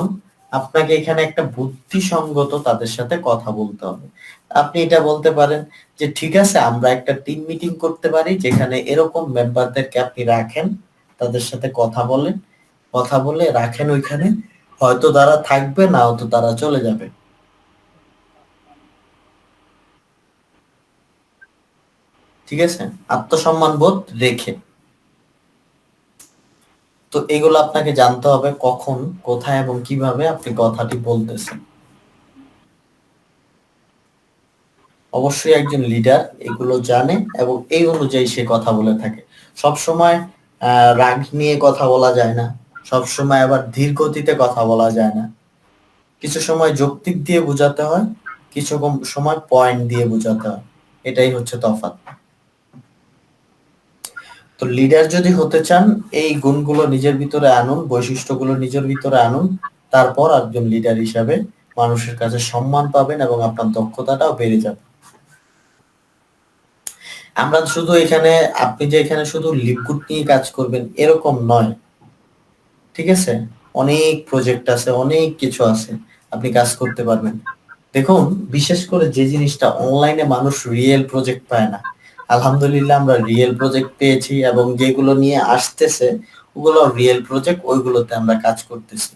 আপনাকে এখানে একটা বুদ্ধিসঙ্গত তাদের সাথে কথা বলতে হবে। আপনি এটা বলতে পারেন যে ঠিক আছে আমরা একটা টিম মিটিং করতে পারি যেখানে এরকম মেম্বারদেরকে আপনি রাখেন, তাদের সাথে কথা বলেন, কথা বলে রাখেন ওইখানে, হয়তো তারা থাকবে, না হয়তো তারা চলে যাবে। ঠিক আছে? আত্মসম্মান বোধ রেখে। তো এগুলো আপনাকে জানতে হবে কখন, কোথায় এবং কিভাবে আপনি কথাটি বলতেছেন। অবশ্যই একজন লিডার এগুলো জানে এবং এই অনুযায়ী সে কথা বলে থাকে। সব সময় রাগ নিয়ে কথা বলা যায় না, সব সময় আবার ধীর গতিতে কথা বলা যায় না। কিছু সময় যৌক্তিক দিয়ে বোঝাতে হয়, কিছু সময় পয়েন্ট দিয়ে বোঝাতে হয়, এটাই হচ্ছে তফাৎ। তো তো লিডার যদি হতে চান এই গুণগুলো নিজের ভিতরে আনুন, বৈশিষ্ট্যগুলো নিজের ভিতরে আনুন, তারপর একজন লিডার হিসাবে মানুষের কাছে সম্মান পাবেন এবং আপনার দক্ষতাটাও বেড়ে যাবে। আমরা শুধু এখানে, আপনি যে এখানে শুধু লিকুইড নিয়ে কাজ করবেন এরকম নয়, ঠিক আছে? অনেক প্রজেক্ট আছে, অনেক কিছু আছে, আপনি কাজ করতে পারবেন। দেখুন, বিশেষ করে যে জিনিসটা অনলাইনে মানুষ রিয়েল প্রজেক্ট পায় না, আলহামদুলিল্লাহ আমরা রিয়েল প্রজেক্ট পেয়েছি এবং যেগুলো নিয়ে আসতেছে ওগুলো রিয়েল প্রজেক্ট, ওইগুলোতে আমরা কাজ করতেছি।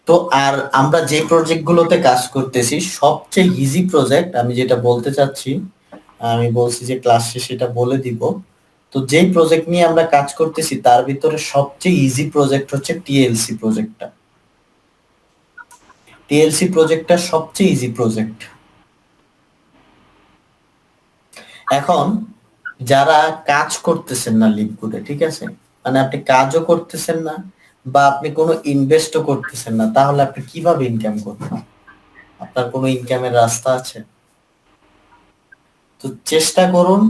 তো আর আমরা যে প্রজেক্টগুলোতে কাজ করতেছি সবচেয়ে ইজি প্রজেক্ট, আমি যেটা বলতে চাচ্ছি, আমি বলছি যে ক্লাস শেষে এটা বলে দিব। তো যেই প্রজেক্ট নিয়ে আমরা কাজ করতেছি তার ভিতরে সবচেয়ে ইজি প্রজেক্ট হচ্ছে টিএলসি প্রজেক্টটা। টিএলসি প্রজেক্টটা সবচেয়ে ইজি প্রজেক্ট। এখন যারা কাজ করতেছেন না লিপগুডে, ঠিক আছে, মানে আপনি কাজও করতেছেন না বা আপনি কোনো ইনভেস্টও করতেছেন না, তাহলে আপনি কিভাবে ইনকাম করবেন? আপনার কোনো ইনকামের রাস্তা আছে? তো চেষ্টা করুন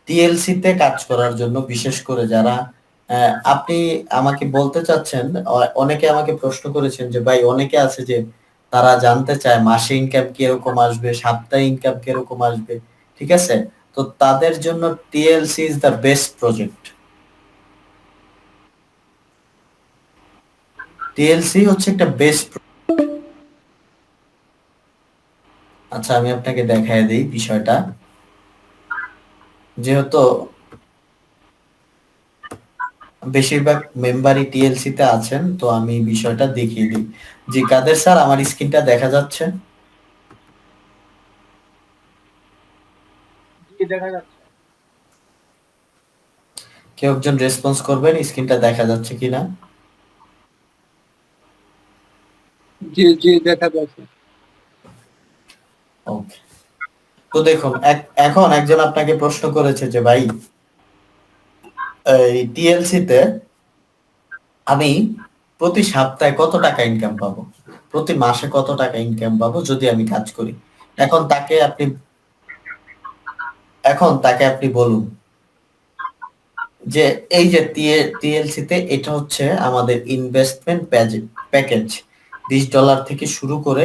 টিএলসি তে কাজ করার জন্য, বিশেষ করে যারা আপনি আমাকে বলতে চাচ্ছেন, অনেকে আমাকে প্রশ্ন করেছেন যে ভাই, অনেকে আছে যে তারা জানতে চায় মাসে ইনকাম কিরকম আসবে, সাপ্তাহিক ইনকাম কিরকম আসবে, ঠিক আছে? তো তাদের জন্য TLC is the best project. TLC হচ্ছে একটা বেস্ট। আচ্ছা, আমি আপনাকে দেখায় দিই বিষয়টা, যেহেতু বেশিরভাগ মেম্বারই টিএলসি তে আছেন, তো আমি বিষয়টা দেখিয়ে দিই। জি কাদের স্যার, আমার স্ক্রিনটা দেখা যাচ্ছে? দেখা যাচ্ছে। কেউ একজন রেসপন্স করবেন স্ক্রিনটা দেখা যাচ্ছে কিনা? জি জি দেখা যাচ্ছে। ওকে। তো দেখুন, এখন একজন আপনাকে প্রশ্ন করেছে যে ভাই, এই টিএলসি তে আমি প্রতি সপ্তাহে কত টাকা ইনকাম পাবো, প্রতি মাসে কত টাকা ইনকাম পাবো যদি আমি কাজ করি? এখন তাকে আপনি বলুন যে এই যে টিএলসি তে এটা হচ্ছে আমাদের ইনভেস্টমেন্ট প্যাকেজ। $20 থেকে শুরু করে,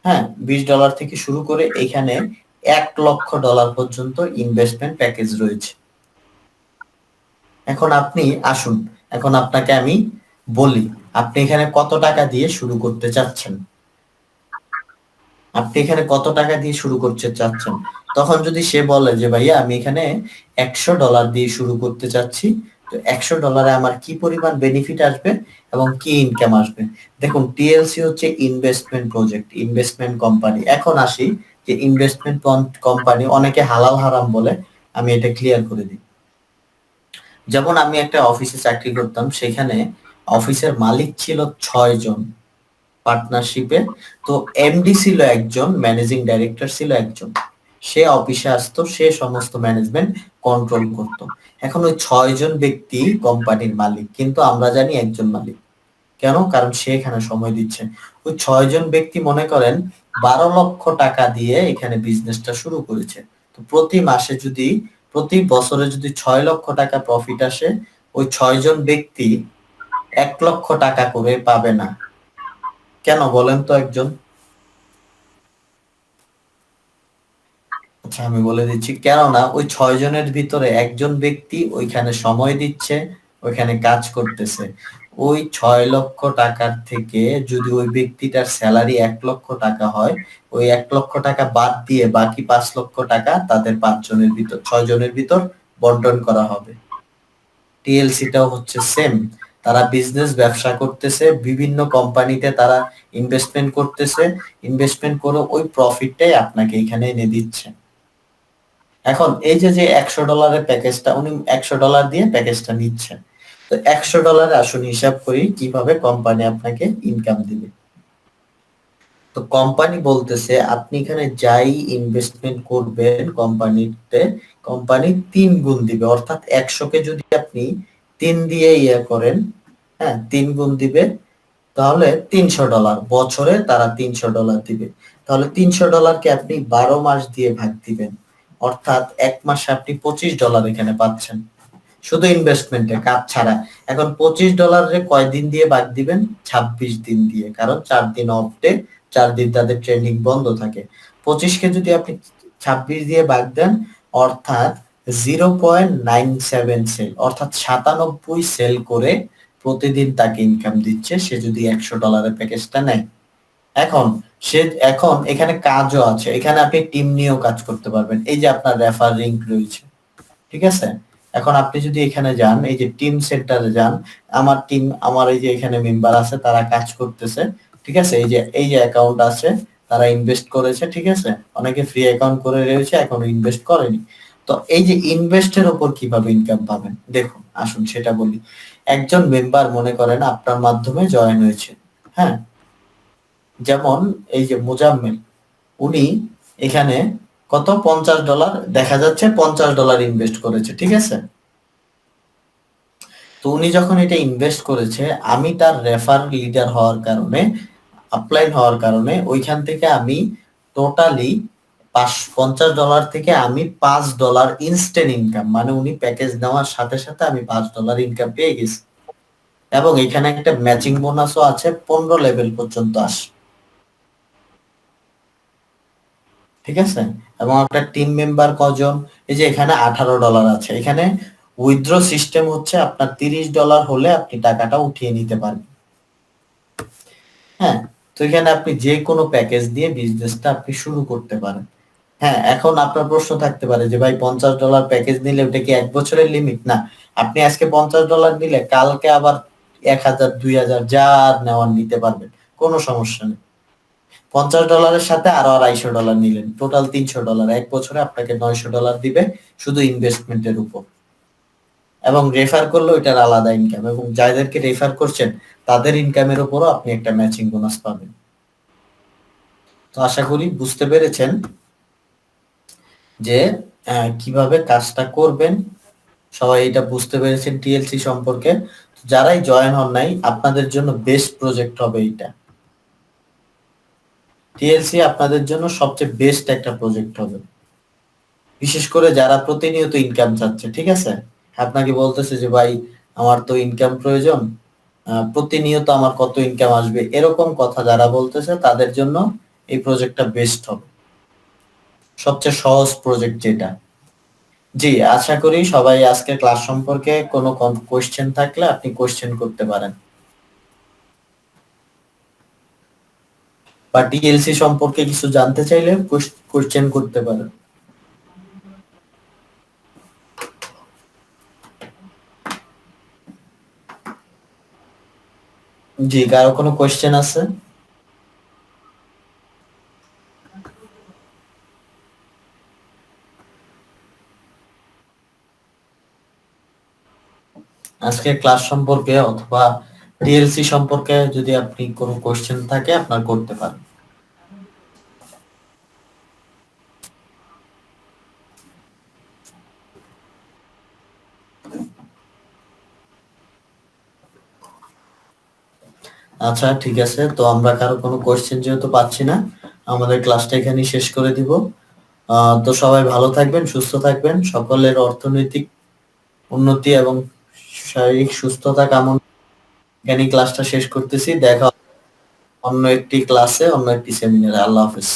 হ্যাঁ, $20 থেকে শুরু করে এখানে $1,00,000 পর্যন্ত ইনভেস্টমেন্ট প্যাকেজ রয়েছে। এখন আপনি আসুন, এখন আপনাকে আমি বলি আপনি এখানে কত টাকা দিয়ে শুরু করতে চাচ্ছেন, আপনি এখানে কত টাকা দিয়ে শুরু করতে চাচ্ছেন। তখন যদি সে বলে যে ভাইয়া আমি এখানে $100 দিয়ে শুরু করতে চাচ্ছি, তো $100 আমার কি পরিমাণ বেনিফিট আসবে এবং কি ইনকাম আসবে? দেখুন, টিএলসি হচ্ছে ইনভেস্টমেন্ট প্রজেক্ট, ইনভেস্টমেন্ট কোম্পানি। এখন আসি যে ইনভেস্টমেন্ট কোম্পানি অনেকে হালাল হারাম বলে, আমি এটা ক্লিয়ার করে দিই। যেমন আমি একটা অফিসে চাকরি করতাম, সেখানে অফিসের মালিক ছিল 6 জন পার্টনারশিপে। তো এমডি ছিল একজন, ম্যানেজিং ডাইরেক্টর ছিল একজন। সে অফিসে আসতো, সে সমস্ত ম্যানেজমেন্ট কন্ট্রোল করত। এখন ওই 6 জন ব্যক্তি কোম্পানির মালিক, কিন্তু আমরা জানি একজন মালিক। কেন? কারণ সে এখানে সময় দিচ্ছে। ওই 6 জন ব্যক্তি মনে করেন 12 লক্ষ টাকা দিয়ে এখানে বিজনেসটা শুরু করেছে। তো প্রতি মাসে যদি, প্রতি বছরে যদি 6 লক্ষ টাকা প্রফিট আসে, ওই 6 জন ব্যক্তি 1 লক্ষ টাকা করে পাবে না। কেন বলেন তো একজন? আচ্ছা, আমি বলে দিচ্ছি কেননা ওই 6 জনের ভিতরে একজন ব্যক্তি ওইখানে সময় দিচ্ছে, ওইখানে কাজ করতেছে। ওই 6 লক্ষ টাকার থেকে যদি ওই ব্যক্তিটার স্যালারি 1 লক্ষ টাকা হয়, ওই 1 লক্ষ টাকা বাদ দিয়ে বাকি 5 লক্ষ টাকা তাদের 5 জনের ভিতর, 6 জনের ভিতর বন্টন করা হবে। টিএলসিটাও হচ্ছে সেম। তারা বিজনেস, ব্যবসা করতেছে, বিভিন্ন কোম্পানিতে তারা ইনভেস্টমেন্ট করতেছে, ইনভেস্টমেন্ট করে ওই প্রফিটটাই আপনাকে এখানে এনে দিচ্ছে। এখন এই যে যে $100 প্যাকেজটা, উনি $100 দিয়ে প্যাকেজটা নিচ্ছেন। তো $100 আসুন হিসাব করি কিভাবে কোম্পানি আপনাকে ইনকাম দিবে। তো কোম্পানি বলতেছে আপনি এখানে যাই ইনভেস্টমেন্ট করবেন কোম্পানিতে, কোম্পানি 3 গুণ দিবে। অর্থাৎ 100-কে যদি আপনি 3 দিয়ে করেন, হ্যাঁ, 3 গুণ দিবে, তাহলে $300 বছরে তারা $300 দিবে। তাহলে $300-কে আপনি 12 মাস দিয়ে ভাগ দিবেন। অর্থাৎ এক মাসে আপনি $25 এখানে পাচ্ছেন শুধু ইনভেস্টমেন্টে, কাজ ছাড়া। এখন $25 কয়দিন দিয়ে ভাগ দিবেন? 26 দিন দিয়ে, কারণ 4 দিন অফ ডে, 4 দিন তাদের ট্রেনিং বন্ধ থাকে। 25কে যদি আপনি 26 দিয়ে ভাগ দেন, অর্থাৎ 0.97 সেল, অর্থাৎ 97 সেল করে প্রতিদিন তাকে ইনকাম দিচ্ছে, সে যদি $100 প্যাকেজটা নেয়। এখন সে এখন এখানে কাজও আছে, এখানে আপনি টিম নিয়েও কাজ করতে পারবেন। এই যে আপনার রেফার লিংক রয়েছে, ঠিক আছে? এখন আপনি যদি এখানে যান, এই যে টিম সেন্টারে যান, আমার টিম, আমার এই যে এখানে মেম্বার আছে, তারা কাজ করতেছে, ঠিক আছে? এই যে অ্যাকাউন্ট আছে, তারা ইনভেস্ট করেছে, ঠিক আছে? অনেকে ফ্রি অ্যাকাউন্ট করে রয়েছে, এখনো ইনভেস্ট করেনি। তো এই যে ইনভেস্টের উপর কিভাবে ইনকাম পাবেন, দেখুন আসুন সেটা বলি। একজন মেম্বার মনে করেন আপনার মাধ্যমে জয়েন হয়েছে, হ্যাঁ? যেমন এই যে মোজাম্মেল, উনি এখানে কত $50 দেখা যাচ্ছে, $50 ইনভেস্ট করেছে, ঠিক আছে? তো উনি যখন এটা ইনভেস্ট করেছে, আমি তার রেফার লিডার হওয়ার কারণে, আপলাইন হওয়ার কারণে, ওইখান থেকে আমি টোটালি $50 থেকে আমি $5 ইনস্ট্যান্ট ইনকাম, মানে উনি প্যাকেজ নেওয়ার সাথে সাথে আমি $5 ইনকাম পেয়ে গেছি। এবং এখানে একটা ম্যাচিং বোনাসও আছে, 15 লেভেল পর্যন্ত আসে, ঠিক আছে? এবং একটা টিম মেম্বার কজন, এই যে এখানে $18 আছে। এখানে উইথড্র সিস্টেম হচ্ছে আপনার $30 হলে আপনি টাকাটা উঠিয়ে নিতে পারবেন, হ্যাঁ? তো এখানে আপনি যে কোনো প্যাকেজ দিয়ে বিজনেসটা আপনি শুরু করতে পারেন। হ্যাঁ, এখন আপনার প্রশ্ন থাকতে পারে যে ভাই $50 প্যাকেজ নিলে ওটা কি 1 বছরের লিমিট? না, আপনি আজকে $50 নিলে কালকে আবার 1000 2000 যা নেওয়ার নিতে পারবেন, কোনো সমস্যা নেই। $50 সাথে আরো $250 নিলেন, টোটাল $300, 1 বছরে আপনাকে $900 দিবে শুধু ইনভেস্টমেন্টের উপর। এবং রেফার করলে ওইটার আলাদা ইনকাম, এবং যাদেরকে রেফার করছেন তাদের ইনকামের উপরও আপনি একটা ম্যাচিং বোনাস পাবেন। তো আশা করি বুঝতে পেরেছেন যে কিভাবে কাজটা করবেন। সবাই এটা বুঝতে পেরেছেন টিএলসি সম্পর্কে। যারাই জয়েন হন নাই, আপনাদের জন্য বেস্ট প্রজেক্ট হবে এইটা। টিএলসি আপনাদের জন্য সবচেয়ে বেস্ট একটা প্রজেক্ট হবে, বিশেষ করে যারা প্রতিনিয়ত ইনকাম চাচ্ছে, ঠিক আছে? আপনাকে বলতেছে যে ভাই আমার তো ইনকাম প্রয়োজন, প্রতিনিয়ত আমার কত ইনকাম আসবে, এরকম কথা যারা বলতেছে তাদের জন্য এই প্রজেক্টটা বেস্ট হবে, সবচেয়ে সহজ প্রজেক্ট যেটা। জি, আশা করি সবাই আজকে ক্লাস সম্পর্কে কোনো কোশ্চেন থাকলে আপনি কোশ্চেন করতে পারেন, বা টিএলসি সম্পর্কে কিছু জানতে চাইলে কোশ্চেন করতে পারেন। জি, কারো কোনো কোশ্চেন আছে? আজকে ক্লাস সম্পর্কে অথবা টিএলসি সম্পর্কে যদি আপনি কোনো কোশ্চেন থাকে আপনার করতে পারেন। আচ্ছা ঠিক আছে, তো আমরা কারো কোনো কোশ্চেন যেহেতু পাচ্ছি না, আমাদের ক্লাসটা এখানেই শেষ করে দিব। তো সবাই ভালো থাকবেন, সুস্থ থাকবেন, সকলের অর্থনৈতিক উন্নতি এবং শারীরিক সুস্থতা কামনা। এখানে ক্লাসটা শেষ করতেছি, দেখা হবে অন্য একটি ক্লাসে, অন্য একটি সেমিনারে। আল্লাহ হাফেজ।